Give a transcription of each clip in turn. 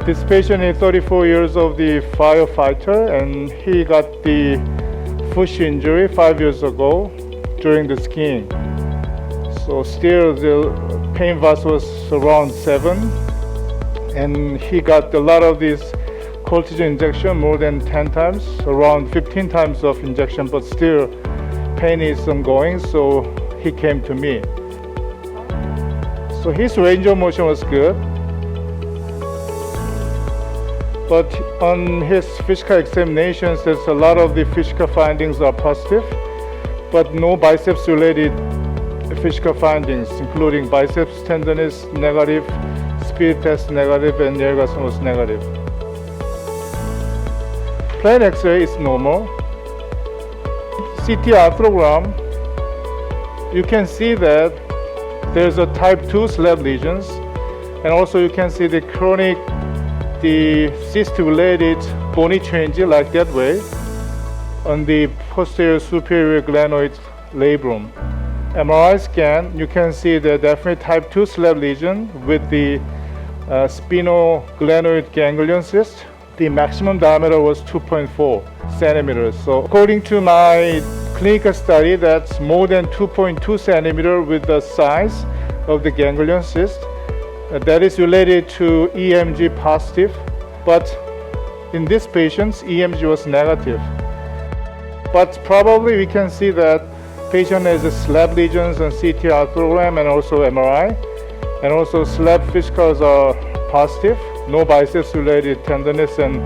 This patient is 34 years of the firefighter, and he got the foot injury 5 years ago during the skiing. So still the pain VAS was around 7, and he got a lot of these cortisone injection, more than 10 times, around 15 times of injection, but still pain is ongoing, so he came to me. So his range of motion was good, but on his physical examinations, there's a lot of the physical findings are positive, but no biceps related physical findings, including biceps tenderness negative, speed test negative, and Yergason was negative. Plain X-ray is normal. CT arthrogram, you can see that there's a type 2 slab lesions, and also you can see the chronic, the cyst-related bony change like that way on the posterior superior glenoid labrum. MRI scan, you can see the definite type 2 slab lesion with the Spinoglenoid ganglion cyst. The maximum diameter was 2.4 centimeters. So according to my clinical study, that's more than 2.2 centimeters with the size of the ganglion cyst. That is related to EMG positive, but in this patient, EMG was negative. But probably we can see that patient has slab lesions on CT arthrogram and also MRI, and also slab physicals are positive, no biceps related tenderness and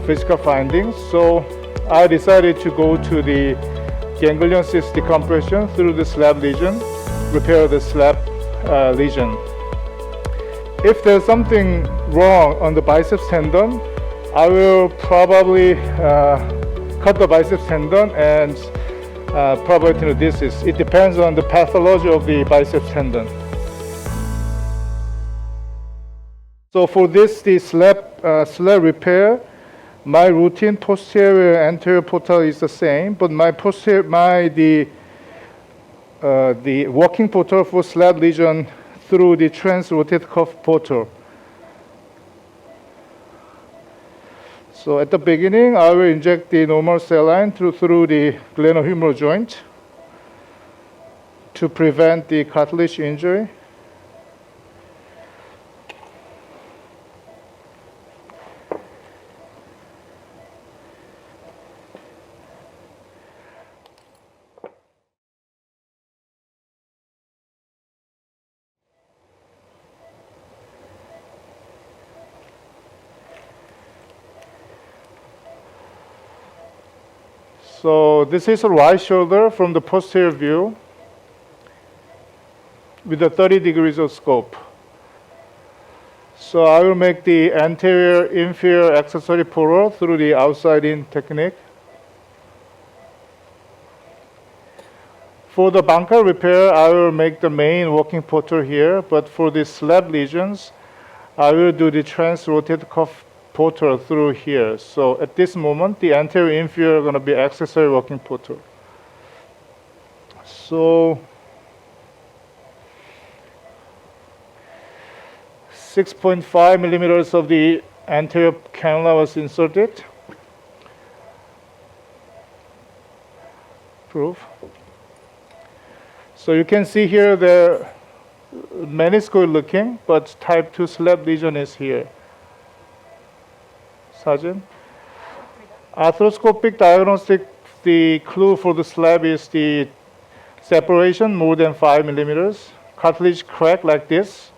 physical findings. So I decided to go to the ganglion cyst decompression through the slab lesion, repair the slab lesion. If there's something wrong on the biceps tendon, I will probably cut the biceps tendon and probably tendinosis. It depends on the pathology of the biceps tendon. So for this, the slab repair, my routine posterior anterior portal is the same, but the walking portal for slab lesion through the trans-rotated cuff portal. So at the beginning, I will inject the normal saline through the glenohumeral joint to prevent the cartilage injury. So this is a right shoulder from the posterior view with a 30 degrees of scope. So I will make the anterior inferior accessory portal through the outside in technique. For the bancal repair, I will make the main walking portal here, but for the slab lesions, I will do the trans-rotated cuff portal through here. So at this moment, the anterior inferior are going to be accessory walking portal. So 6.5 millimeters of the anterior cannula was inserted. Proof. So you can see here the meniscoid looking, but type 2 slab lesion is here. Sergeant. Arthroscopic diagnostic, the clue for the slab is the separation more than 5 millimeters, cartilage crack like this,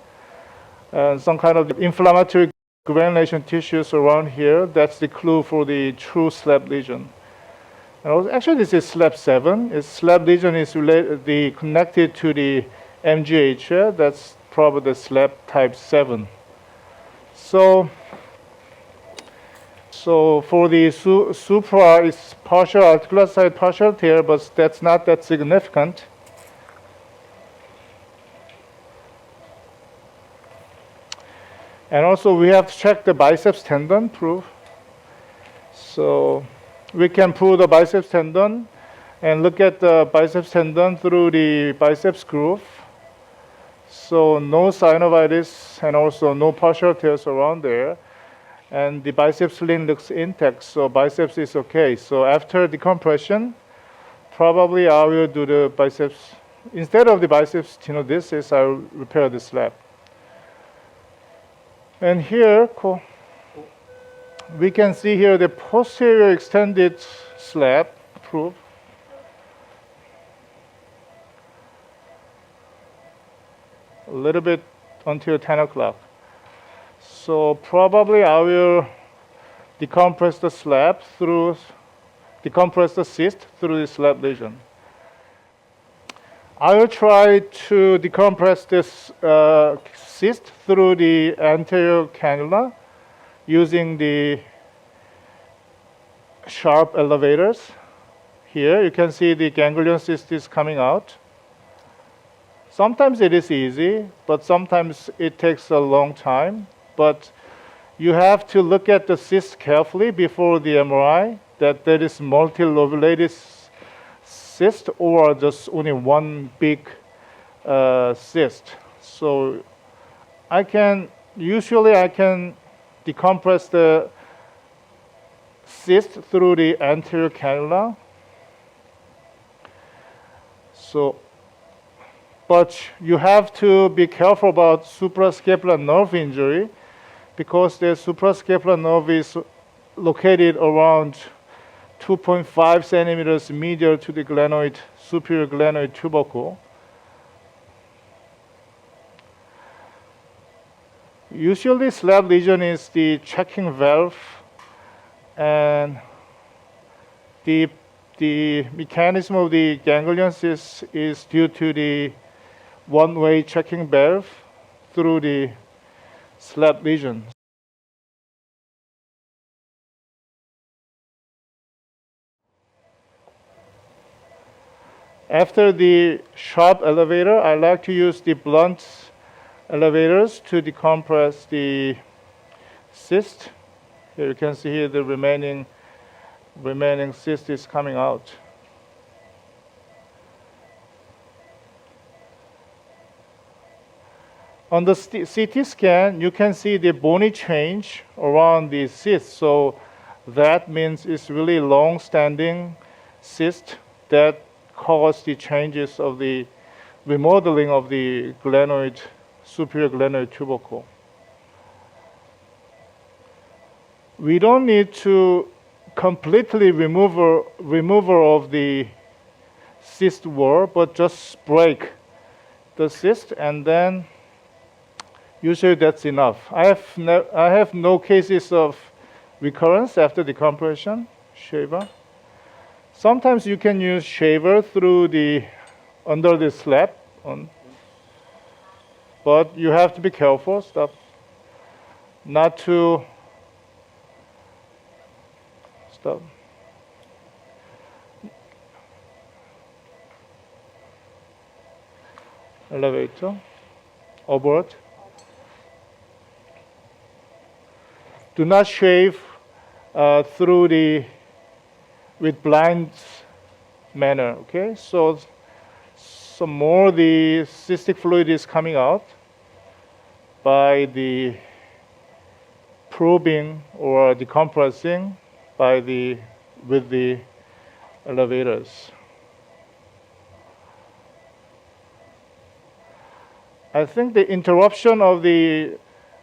and some kind of inflammatory granulation tissues around here. That's the clue for the true slab lesion. And also, actually, this is slab 7. Its slab lesion is connected to the MGH. That's probably the slab type 7. So for the supra, it's partial articular side, partial tear, but that's not that significant. And also we have to check the biceps tendon proof. So we can pull the biceps tendon and look at the biceps tendon through the biceps groove. So no synovitis and also no partial tears around there. And the biceps sling looks intact, so biceps is okay. So after decompression, probably I will do the biceps. Instead of the biceps tenodesis, I will repair the slab. And here, we can see here the posterior extended slab proof. A little bit until 10 o'clock. So probably I will decompress the cyst through the slab lesion. I will try to decompress this cyst through the anterior cannula using the sharp elevators. Here you can see the ganglion cyst is coming out. Sometimes it is easy, but sometimes it takes a long time. But you have to look at the cyst carefully before the MRI, that there is multilobulated cyst or just only one big cyst. So usually I can decompress the cyst through the anterior cannula. But you have to be careful about suprascapular nerve injury, because the suprascapular nerve is located around 2.5 centimeters medial to the superior glenoid tubercle. Usually slab lesion is the checking valve, and the mechanism of the ganglion cyst is due to the one-way checking valve through the slab lesion. After the sharp elevator, I like to use the blunt elevators to decompress the cyst. Here you can see here the remaining cyst is coming out. On the CT scan, you can see the bony change around the cyst. So that means it's really long-standing cyst that caused the changes of the remodeling of the superior glenoid tubercle. We don't need to completely remove of the cyst wall, but just break the cyst, and then usually that's enough. I have no cases of recurrence after decompression, shaver. Sometimes you can use shaver under the slab, but you have to be careful, not to stop. Elevator, overt. Do not shave with blind manner, okay? So some more the cystic fluid is coming out by the probing or decompressing with the elevators. I think the interruption of the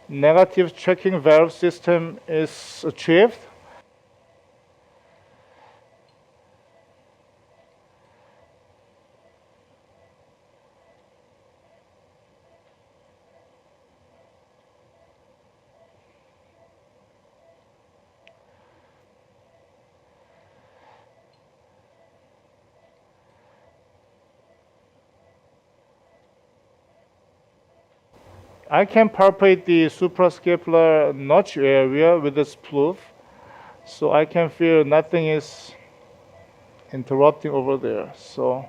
negative checking valve system is achieved. I can palpate the suprascapular notch area with the spoof, so I can feel nothing is interrupting over there. So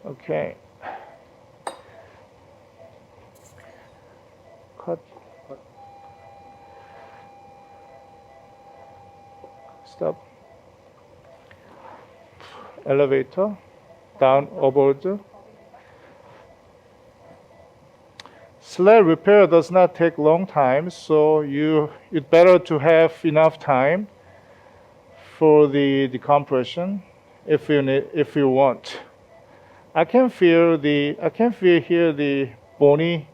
okay. Cut. Stop. Elevator. Down, upward. Slab repair does not take long time, so it's better to have enough time for the decompression if you want. I can feel here the bony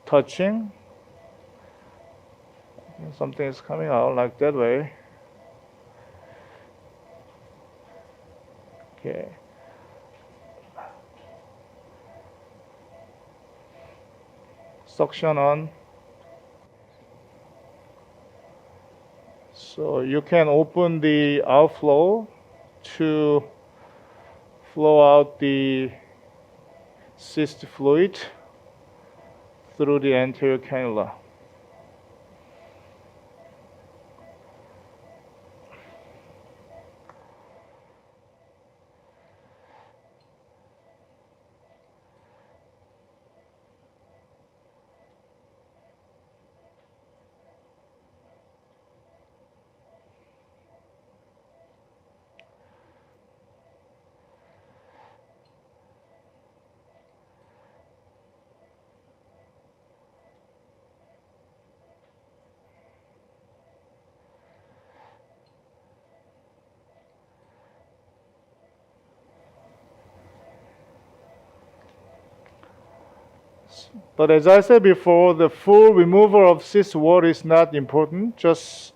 touching. Something is coming out like that way. Okay. Suction on. So you can open the outflow to flow out the cyst fluid through the anterior cannula. But as I said before, the full removal of cyst wall is not important. Just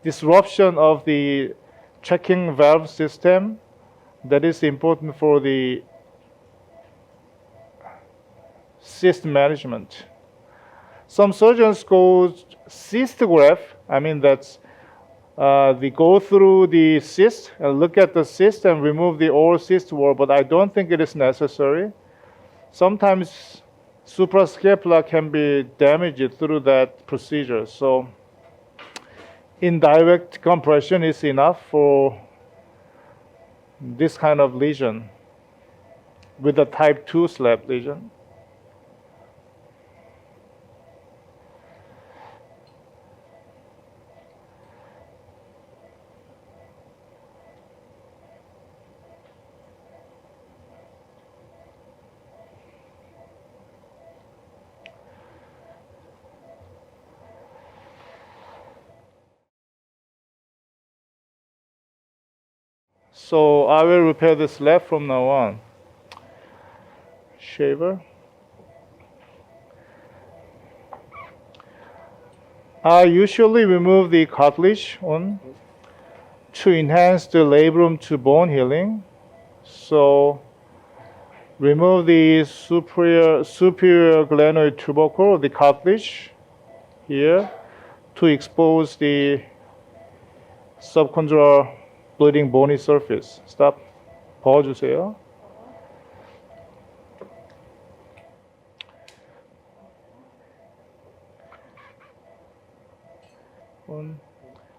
disruption of the checking valve system, that is important for the cyst management. Some surgeons go cyst graft. I mean, that's they go through the cyst and look at the cyst and remove the old cyst wall, but I don't think it is necessary. Sometimes suprascapular can be damaged through that procedure. So indirect compression is enough for this kind of lesion with a type 2 slab lesion. So I will repair this slab from now on. Shaver. I usually remove the cartilage to enhance the labrum to bone healing. So remove the superior glenoid tubercle, the cartilage here, to expose the subcondylar bleeding bony surface. Stop. 봐주세요.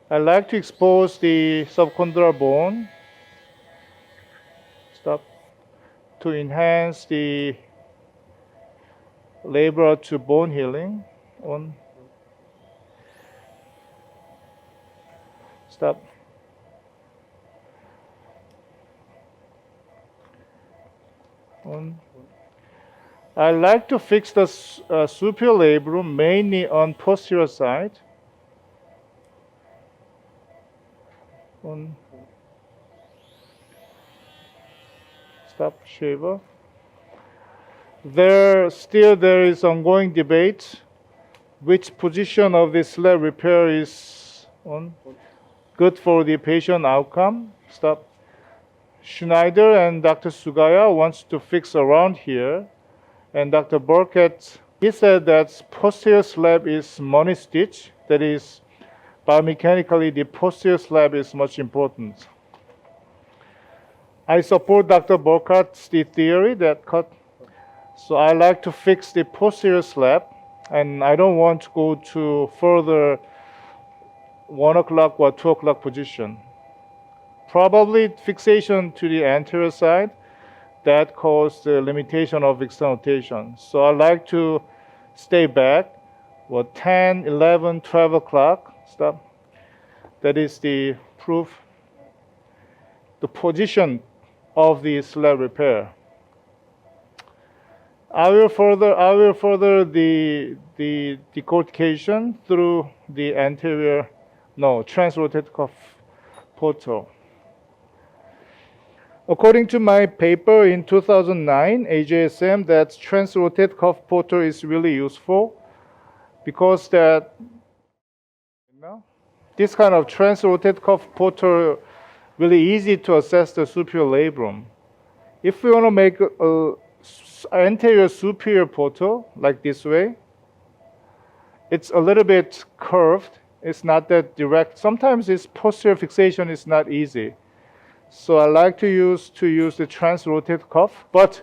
I like to expose the subcondylar bone. Stop. To enhance the labral to bone healing. Stop. I like to fix the superior labrum mainly on posterior side. Stop, shaver. There is ongoing debate which position of the slab repair is good for the patient outcome. Stop. Schneider and Dr. Sugaya wants to fix around here, and Dr. Burkett, he said that posterior slab is money stitch. That is, biomechanically, the posterior slab is much important. I support Dr. Burkett's theory that so I like to fix the posterior slab, and I don't want to go to further 1 o'clock or 2 o'clock position. Probably fixation to the anterior side, that caused the limitation of external rotation. So I like to stay back, 10, 11, 12 o'clock. Stop. That is the proof the position of the slab repair. I will further the decortication through the transrotated cuff portal. According to my paper in 2009, AJSM, that transrotated cuff portal is really useful because that this kind of transrotated cuff portal really easy to assess the superior labrum. If we want to make a anterior superior portal like this way, it's a little bit curved. It's not that direct. Sometimes this posterior fixation is not easy. So I like to use the transrotated cuff, but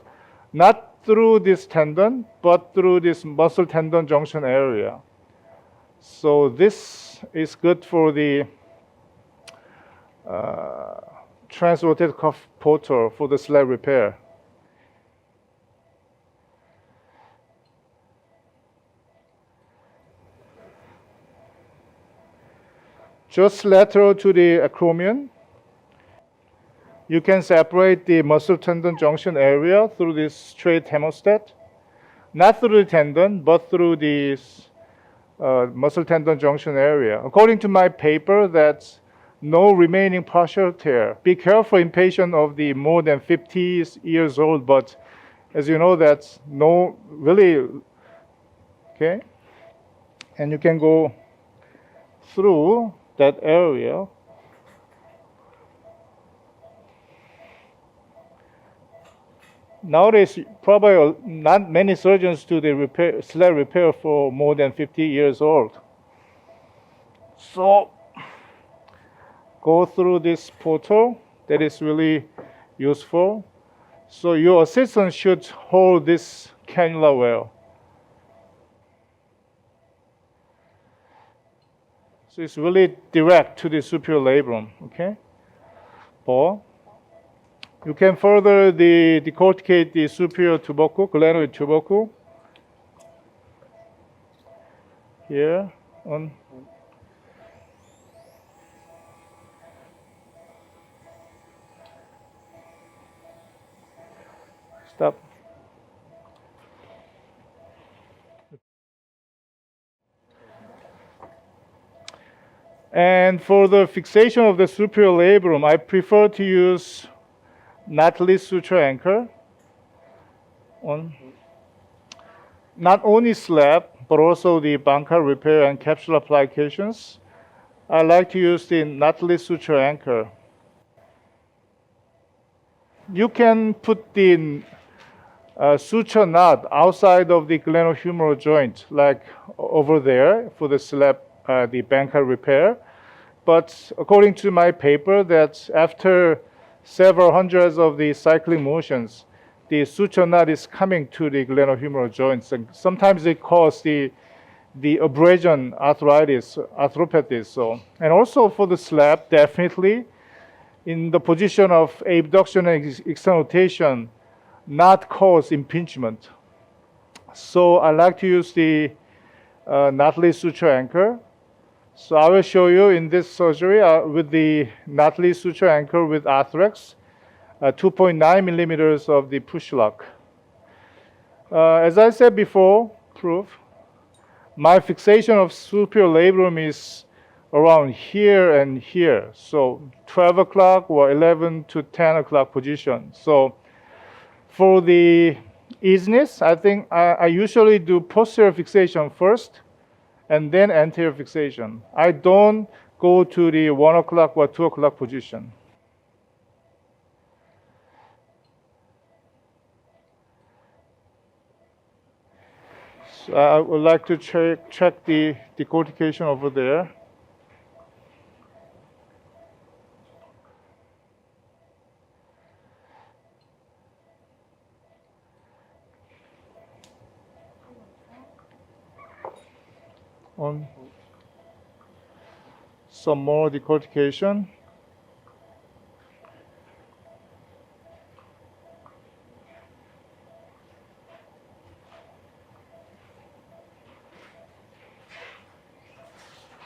not through this tendon, but through this muscle tendon junction area. So this is good for the transrotated cuff portal for the slab repair. Just lateral to the acromion, you can separate the muscle tendon junction area through this straight hemostat, not through the tendon, but through this muscle tendon junction area. According to my paper, that's no remaining partial tear. Be careful in patients of the more than 50 years old, but as you know, that's no really, okay? And you can go through that area. Nowadays, probably not many surgeons do the slab repair for more than 50 years old. So, go through this portal. That is really useful. So your assistant should hold this cannula well. So it's really direct to the superior labrum, okay? Or you can further decorticate the superior tubercle, glenoid tubercle. Here on. Stop. And for the fixation of the superior labrum, I prefer to use knotless suture anchor on not only slab, but also the banca repair and capsule applications. I like to use the knotless suture anchor. You can put the suture knot outside of the glenohumeral joint, like over there for the slab, the banca repair. But according to my paper, that after several hundreds of the cycling motions, the suture knot is coming to the glenohumeral joints, and sometimes it causes the abrasion arthritis, arthropathy. So, and also for the slab, definitely in the position of abduction and external not cause impingement. So I like to use the knotless suture anchor. So I will show you in this surgery with the knotless suture anchor with Arthrex, 2.9 millimeters of the push lock. As I said before, my fixation of superior labrum is around here and here. So 12 o'clock or 11 to 10 o'clock position. So for the easiness, I think I usually do posterior fixation first and then anterior fixation. I don't go to the 1 o'clock or 2 o'clock position. So I would like to check the decortication over there. On some more decortication.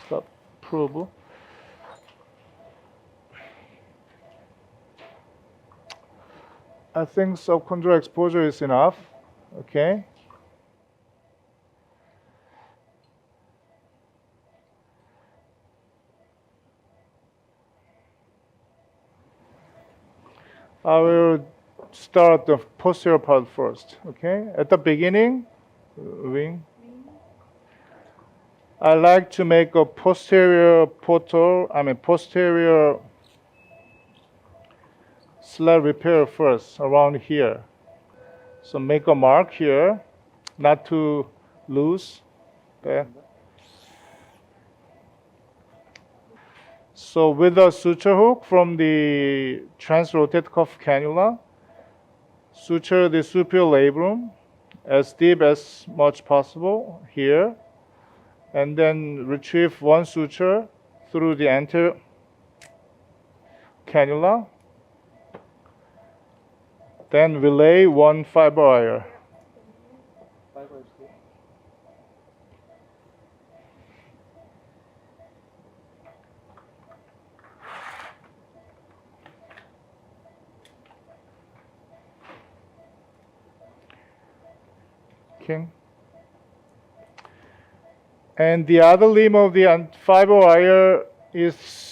Stop probe. I think subchondral exposure is enough. Okay. I will start the posterior part first. Okay. At the beginning, wing. I like to make a posterior slab repair first around here. So make a mark here, not too loose. Okay. So with a suture hook from the transrotate cuff cannula, suture the superior labrum as deep as much possible here, and then retrieve one suture through the anterior cannula. Then relay one fiber wire. Okay. And the other limb of the fiber wire is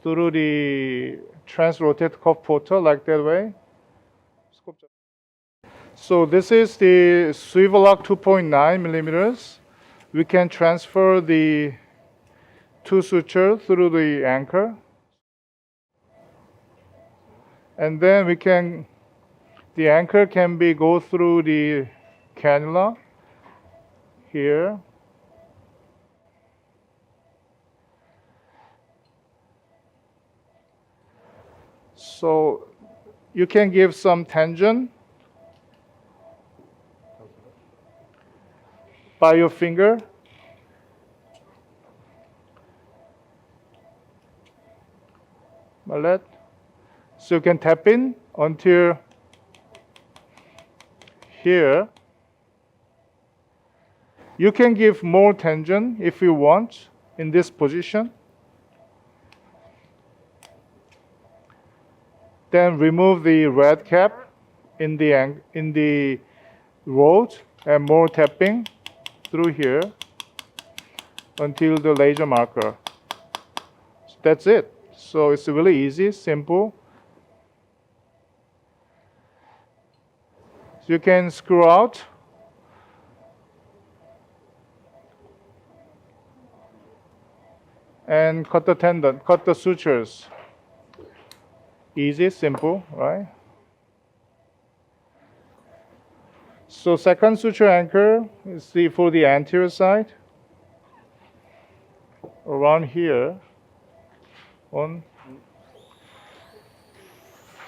through the transrotate cuff portal, like that way. So this is the swivel lock 2.9 millimeters. We can transfer the two sutures through the anchor. And then the anchor can go through the cannula here. So you can give some tension by your finger. Mallet. So you can tap in until here. You can give more tension if you want in this position. Then remove the red cap in the rod and more tapping through here until the laser marker. So that's it. So it's really easy, simple. So you can screw out and cut the tendon, cut the sutures. Easy, simple, right? So second suture anchor is for the anterior side. Around here. On.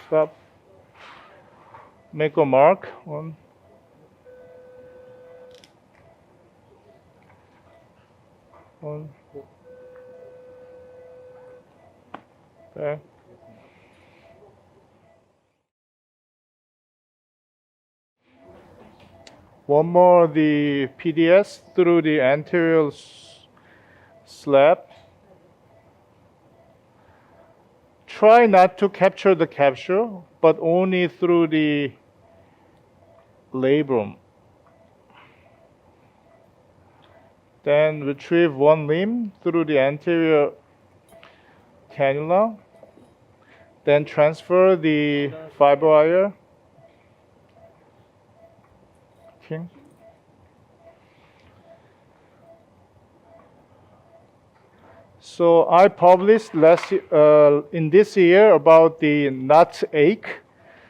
Stop. Make a mark on. On. Okay. One more, the PDS through the anterior slab. Try not to capture the capsule, but only through the labrum. Then retrieve one limb through the anterior cannula. Then transfer the fiber wire. Okay. So I published in this year about the nut ache.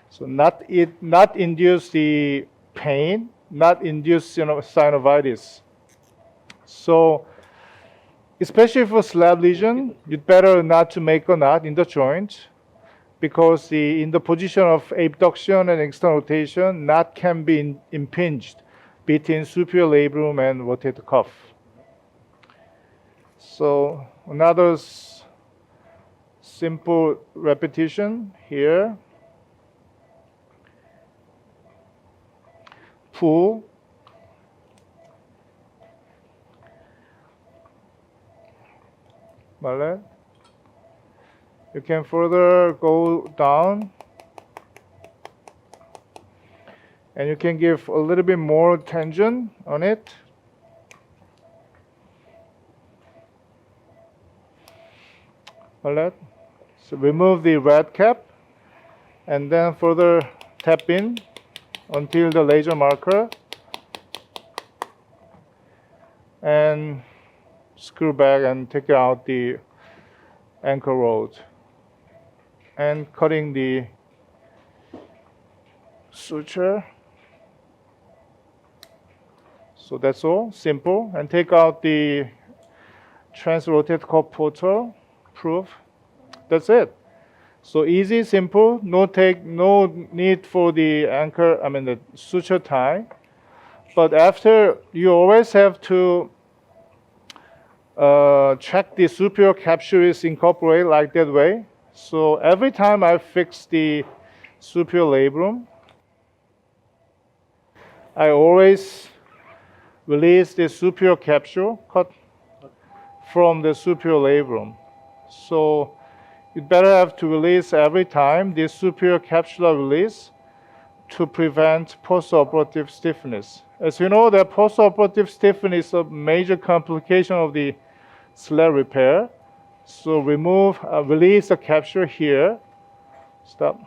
So not induce the pain, not induce synovitis. So especially for slab lesion, you'd better not to make a knot in the joint, because in the position of abduction and external rotation, knot can be impinged between superior labrum and rotator cuff. So another simple repetition here. Pull. mallet. You can further go down, and you can give a little bit more tension on it. Mallet. So remove the red cap, and then further tap in until the laser marker, and screw back and take out the anchor rod, and cutting the suture. So that's all, simple. And take out the trans-rotate cuff portal, proof. That's it. So easy, simple, no need for the anchor, the suture tie. But after, you always have to check the superior capsule is incorporated like that way. So every time I fix the superior labrum, I always release the superior capsule, cut from the superior labrum. So you better have to release every time the superior capsular release to prevent postoperative stiffness. As you know, the postoperative stiffness is a major complication of the slab repair. So release the capsule here. Stop.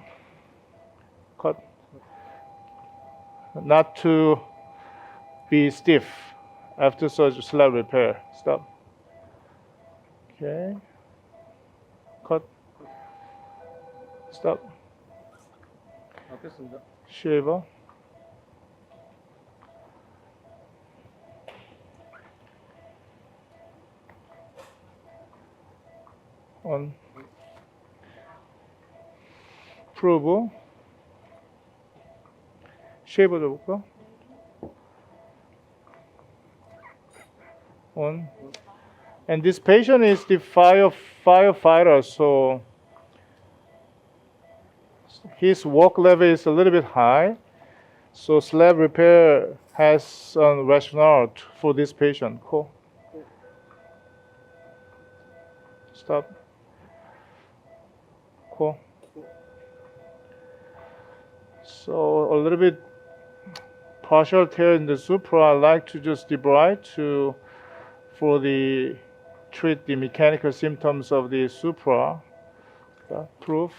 Cut. Not to be stiff after surgery, slab repair. Stop. Okay. Cut. Stop. Shaver. On. 프로브. 쉐이버 줘볼까? On. And this patient is the firefighter, so his work level is a little bit high. So slab repair has some rationale for this patient. Cool. Stop. Cool. So a little bit partial tear in the supra. I like to just debride for the treat the mechanical symptoms of the supra. Proof.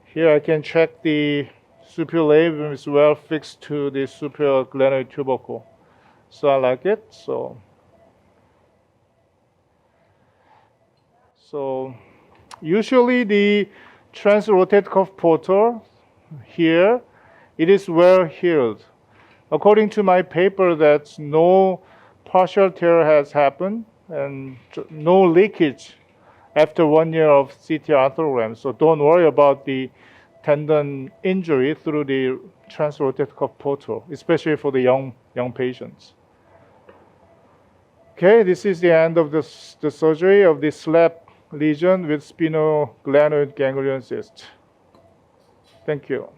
Here I can check the superior labrum is well fixed to the superior glenoid tubercle. So I like it. So usually the trans-rotate cuff portal here, it is well healed. According to my paper, that no partial tear has happened and no leakage after 1 year of CT arthrogram. So don't worry about the tendon injury through the trans-rotate cuff portal, especially for the young patients. Okay, this is the end of the surgery of the slab lesion with spinoglenoid ganglion cyst. Thank you.